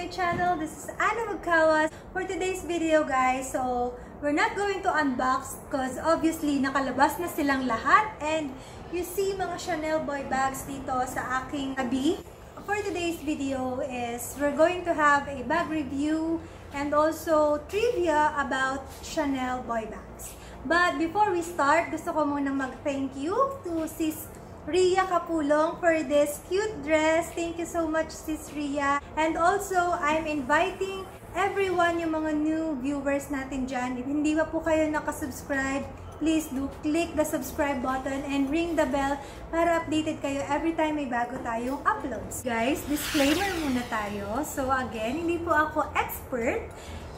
channel. This is Magkawas. For today's video, guys, so we're not going to unbox because obviously nakalabas na silang lahat, and you see mga Chanel boy bags dito sa aking tabi. For today's video is we're going to have a bag review and also trivia about Chanel boy bags. But before we start, gusto ko munang mag-thank you to Sis Ria Kapulong for this cute dress. Thank you so much, Sis Ria. And also, I'm inviting everyone, yung mga new viewers natin dyan. If hindi pa po kayo nakasubscribe, please do click the subscribe button and ring the bell para updated kayo every time may bago tayong uploads. Guys, disclaimer muna tayo. So again, hindi po ako expert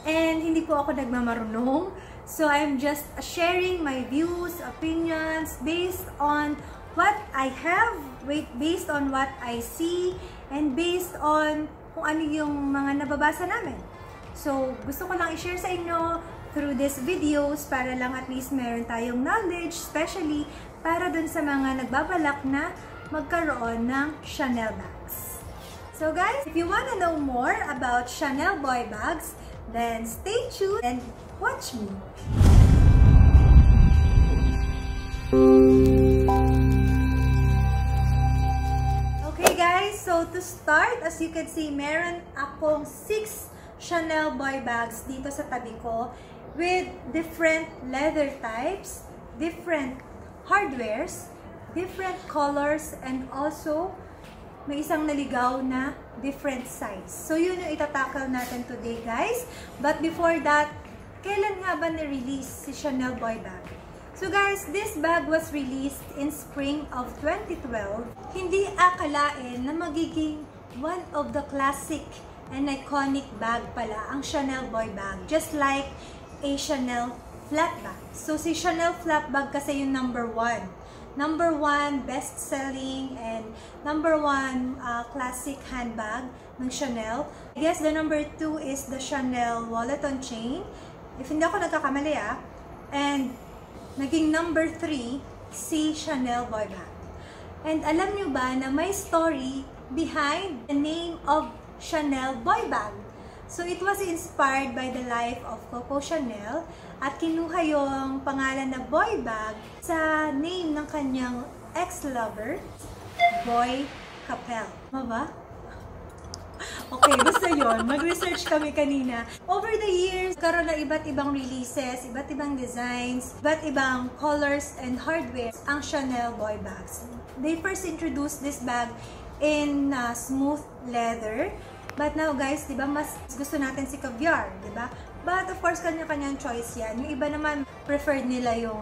and hindi po ako nagmamarunong. So I'm just sharing my views, opinions based on what I have, based on what I see, and based on kung ano yung mga nababasa namin. So, gusto ko lang i-share sa inyo through these videos para lang at least meron tayong knowledge, especially para dun sa mga nagbabalak na magkaroon ng Chanel bags. So guys, if you wanna know more about Chanel boy bags, then stay tuned and watch me. Okay guys, so to start, as you can see, meron akong 6 Chanel boy bags dito sa tabi ko with different leather types, different hardwares, different colors, and also may isang naligaw na different size. So yun yung itatakal natin today guys. But before that, kailan nga ba na-release si Chanel boy bag? So guys, this bag was released in spring of 2012. Hindi akalain na magiging one of the classic and iconic bag pala ang Chanel boy bag. Just like a Chanel flat bag. So si Chanel flat bag kasi yung number 1. Number 1 best-selling and number 1 classic handbag ng Chanel. I guess the number 2 is the Chanel wallet on chain. If hindi ako nagkakamali And naging number 3 si Chanel boy bag. And alam nyo ba na may story behind the name of Chanel boy bag? So it was inspired by the life of Coco Chanel at kinuha yung pangalan na boy bag sa name ng kanyang ex-lover, Boy Capel. Tama ba? Okay, basta yun. Mag-research kami kanina. Over the years, karoon na iba't ibang releases, iba't ibang designs, iba't ibang colors and hardware ang Chanel boy bags. They first introduced this bag in smooth leather. But now guys, diba, mas gusto natin si caviar, diba? But of course, kanya-kanyang choice yan. Yung iba naman, preferred nila yung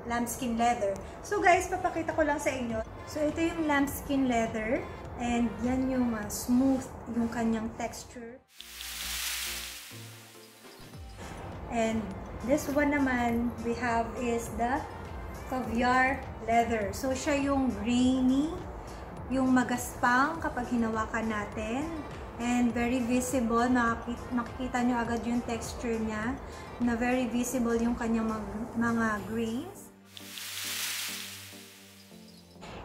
lambskin leather. So guys, papakita ko lang sa inyo. So ito yung lambskin leather. And yan yung smooth yung kanyang texture. And this one naman we have is the caviar leather. So siya yung grainy, yung magaspang kapag hinawakan natin. And very visible, makikita nyo agad yung texture niya, na very visible yung kanyang mga grains.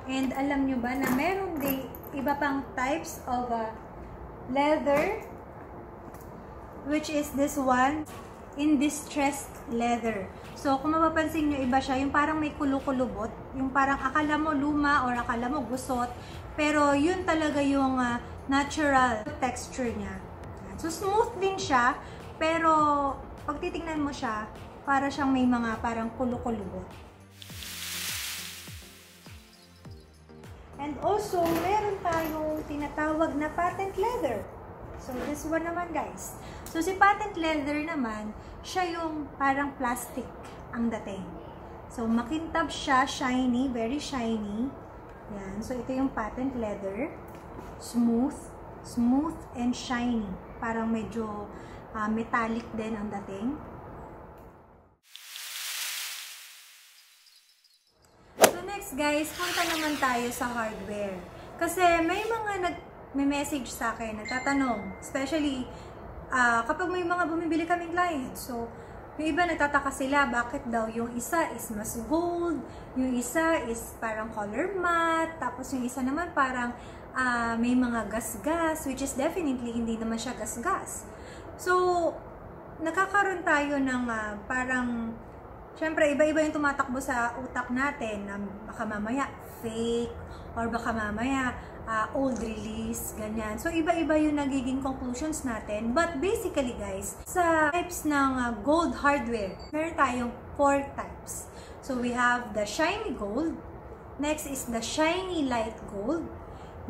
And alam nyo ba na meron din iba pang types of leather, which is this one in distressed leather. So kung mapapansin nyo, iba siya, yung parang may kulukulubot, yung parang akala mo luma or akala mo gusot, pero yun talaga yung natural texture niya. So smooth din siya, pero pag titingnan mo siya, para siyang may mga parang kulukulubot. And also, meron tayong tinatawag na patent leather. So, this one naman guys. So, si patent leather naman, siya yung parang plastic ang dating. So, makintab siya, shiny, very shiny. Yan. So, ito yung patent leather. Smooth and shiny. Parang medyo metallic din ang dating. Guys, punta naman tayo sa hardware. Kasi may mga nag-message sa akin, nagtatanong, especially kapag may mga bumibili kaming clients. So, yung iba nagtataka sila, bakit daw yung isa is mas gold, yung isa is parang color matte, tapos yung isa naman parang may mga gas-gas, which is definitely hindi naman siya gas-gas. So, nakakaroon tayo ng parang, syempre, iba-iba yung tumatakbo sa utak natin, na baka mamaya fake, or baka mamaya old release, ganyan. So, iba-iba yung nagiging conclusions natin. But basically, guys, sa types ng gold hardware, meron tayong 4 types. So, we have the shiny gold. Next is the shiny light gold.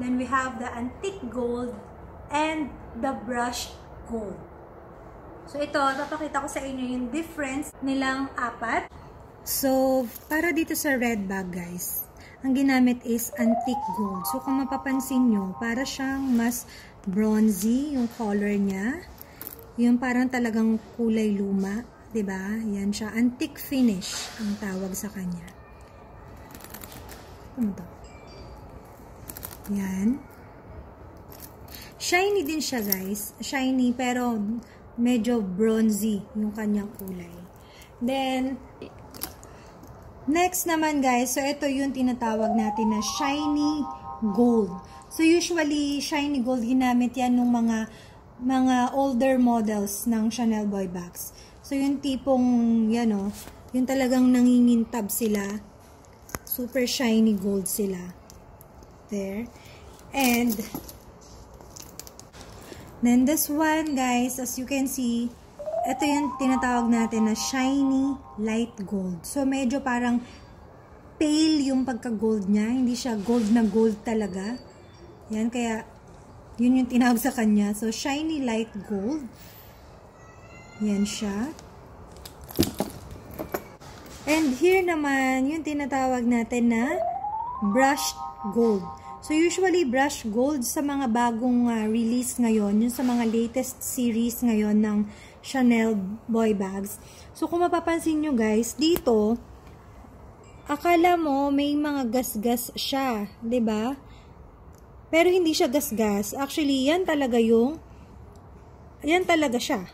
Then, we have the antique gold and the brushed gold. So, ito, papakita ko sa inyo yung difference nilang 4. So, para dito sa red bag, guys, ang ginamit is antique gold. So, kung mapapansin nyo, para siyang mas bronzy yung color niya. Yung parang talagang kulay luma. Diba? Yan siya. Antique finish ang tawag sa kanya. Ano to? Yan. Shiny din siya, guys. Shiny, pero medyo bronzy yung kanyang kulay. Then, next naman, guys, so ito yung tinatawag natin na shiny gold. So usually shiny gold ginamit yan ng mga older models ng Chanel boy bags. So yung tipong yan yung talagang nangingintab sila. Super shiny gold sila. There. And then this one, guys, as you can see, ito yung tinatawag natin na shiny light gold. So, medyo parang pale yung pagka-gold niya. Hindi siya gold na gold talaga. Yan, kaya yun yung tinawag sa kanya. So, shiny light gold. Yan siya. And here naman, yung tinatawag natin na brushed gold. So, usually, brushed gold sa mga bagong release ngayon, yung sa mga latest series ngayon ng Chanel boy bags. So, kung mapapansin nyo, guys, dito, akala mo may mga gas-gas siya, 'di ba? Pero hindi siya gas-gas. Actually, yan talaga siya.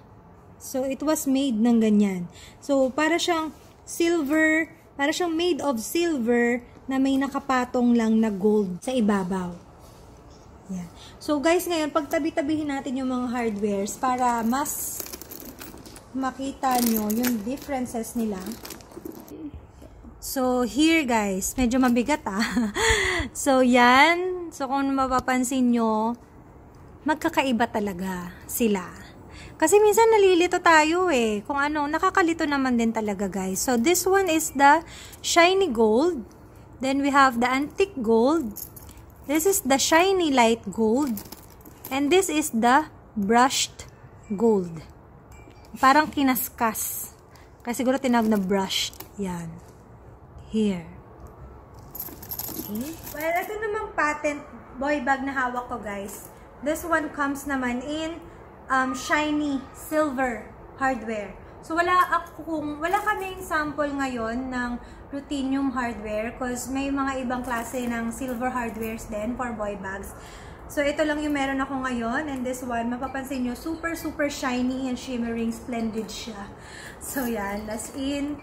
So, it was made ng ganyan. So, para siyang silver, para siyang made of silver na may nakapatong lang na gold sa ibabaw. Yan. So, guys, ngayon, pagtabi-tabihin natin yung mga hardwares para mas makita nyo yung differences nila. So, here, guys, medyo mabigat, So, yan. So, kung mapapansin nyo, magkakaiba talaga sila. Kasi minsan nalilito tayo kung ano, nakakalito naman din talaga, guys. So, this one is the shiny gold. Then, we have the antique gold. This is the shiny light gold. And this is the brushed gold. Parang kinaskas. Kasi siguro tinawag na brushed. Yan. Here. Okay. Well, ito namang patent boy bag na hawak ko, guys. This one comes naman in shiny silver hardware. So, wala kaming sample ngayon ng ruthenium hardware because may mga ibang klase ng silver hardwares din for boy bags. So, ito lang yung meron ako ngayon. And this one, mapapansin nyo, super, super shiny and shimmering, splendid siya. So, yan. As in,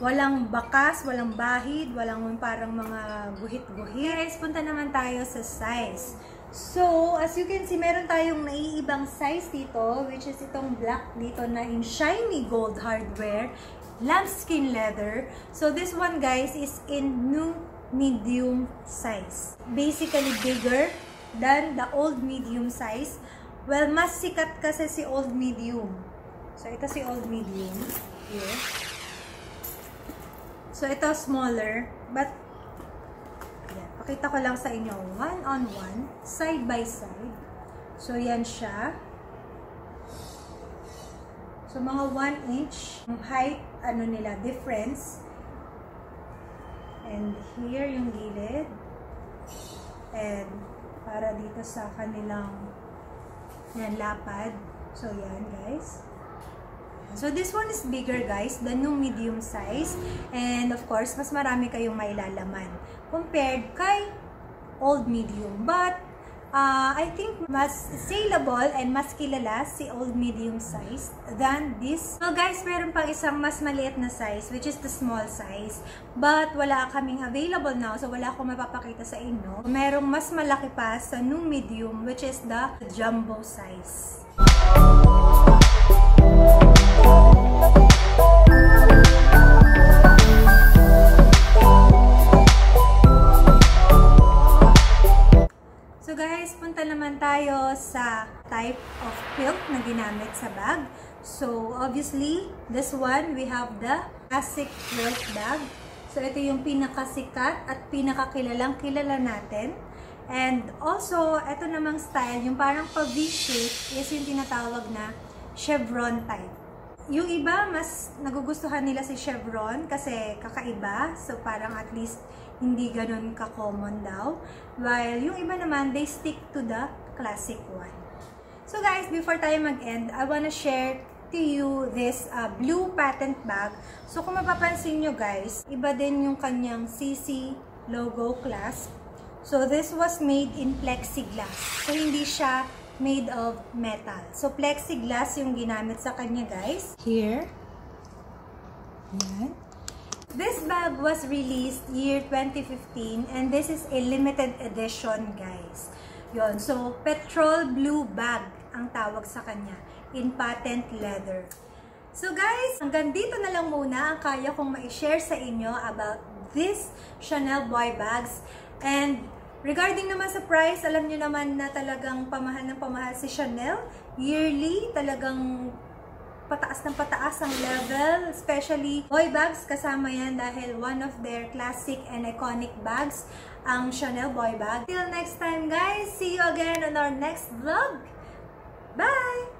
walang bakas, walang bahid, walang parang mga guhit-guhit. Guys, punta naman tayo sa size. So, as you can see, meron tayong naiibang size dito, which is itong black dito na in shiny gold hardware, lambskin leather. So, this one, guys, is in new medium size. Basically, bigger than the old medium size. Well, mas sikat kasi si old medium. So, ito si old medium. Here. So, ito smaller. But, yan. Pakita ko lang sa inyo. 1-on-1. Side by side. So, yan siya. So, mga 1 inch. Height, nila, difference. And here, yung gilid. And, para dito sa kanilang yan, lapad. So, yan, guys. So, this one is bigger, guys, than yung medium size. And, of course, mas marami kayong mailalaman compared kay old medium. But, I think mas saleable and mas kilala si old medium size than this. So guys, meron pang isang mas maliit na size, which is the small size. But wala kaming available now, so wala akong mapapakita sa inyo. Merong mas malaki pa sa new medium, which is the jumbo size. So guys, punta naman tayo sa type of quilt na ginamit sa bag. So obviously, this one, we have the classic quilt bag. So ito yung pinakasikat at pinakakilalang-kilala natin. And also, ito namang style, yung parang pa-V-shape, is yung tinatawag na chevron type. Yung iba, mas nagugustuhan nila si chevron kasi kakaiba. So parang at least hindi ganun ka-common daw. While yung iba naman, they stick to the classic one. So guys, before tayo mag-end, I wanna share to you this blue patent bag. So kung mapapansin nyo guys, iba din yung kanyang CC logo clasp. So this was made in plexiglass. So hindi siya made of metal. So plexiglass yung ginamit sa kanya guys. Here. Yan. This bag was released year 2015 and this is a limited edition guys. Yon, so petrol blue bag ang tawag sa kanya in patent leather. So guys, hanggang dito na lang muna ang kaya kong ma-share sa inyo about this Chanel boy bags. And regarding naman sa price, alam nyo naman na talagang pamahal ng pamahal si Chanel. Yearly, talagang pataas ng pataas ang level, especially boy bags, kasama yan dahil one of their classic and iconic bags, ang Chanel boy bag. Till next time guys, see you again on our next vlog. Bye!